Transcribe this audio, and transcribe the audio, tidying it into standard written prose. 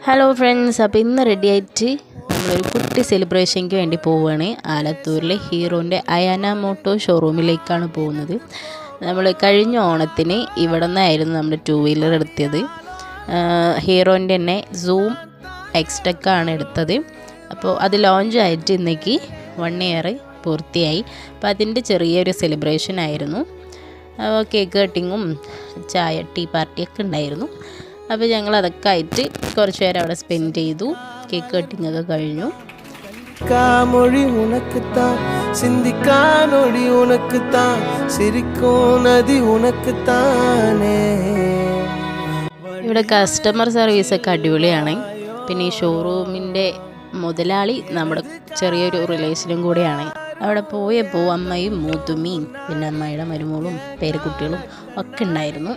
Hello friends, അപ്പോൾ ഇന്ന് ready ആയിട്ട് നമ്മളൊരു കുട്ടി സെലിബ്രേഷയ്ക്ക് വേണ്ടി പോവുകയാണ്. ആലത്തൂരിലെ ഹീറോൻ്റെ അയാന മോട്ടോ ഷോറൂമിലേക്കാണ് പോകുന്നത്. നമ്മൾ കഴിഞ്ഞ ഓണത്തിന് ഇവിടെ നിന്നായിരുന്നു നമ്മൾ 2 വീലർ എടുത്തത്. ഹീറോൻ്റെ തന്നെ സൂം എക്സ്റ്റെക്കാണ് എടുത്തത്. അപ്പോൾ അത് ലോഞ്ച് ആയിട്ട് ഇന്നേക്ക് 1 ഇയർ പൂർത്തിയായി. അപ്പോൾ അതിൻ്റെ ചെറിയൊരു സെലിബ്രേഷൻ ആയിരുന്നു. കേക്ക് കട്ടിങ്ങും ചായ ടീ പാർട്ടിയൊക്കെ ഉണ്ടായിരുന്നു. അപ്പോൾ ഞങ്ങൾ അതൊക്കെ ആയിട്ട് കുറച്ച് നേരം അവിടെ സ്പെൻഡ് ചെയ്തു. കേക്ക് കട്ടിങ് ഒക്കെ കഴിഞ്ഞു. മൊഴി ഉനക്കുത്താൻ ചിന്തിക്കാനൊഴി ഉനക്കുത്താൻ ശരിക്കും നദി ഉനക്കുത്താനേ. ഇവിടെ കസ്റ്റമർ സർവീസൊക്കെ അടിപൊളിയാണ്. പിന്നെ ഈ ഷോറൂമിൻ്റെ മുതലാളി നമ്മുടെ ചെറിയൊരു റിലേഷനും കൂടെയാണ്. അവിടെ പോയപ്പോൾ അമ്മയും മൂത്തുമ്മയും പിന്നെ അമ്മയുടെ മരുമോളും പേരക്കുട്ടികളും ഒക്കെ ഉണ്ടായിരുന്നു.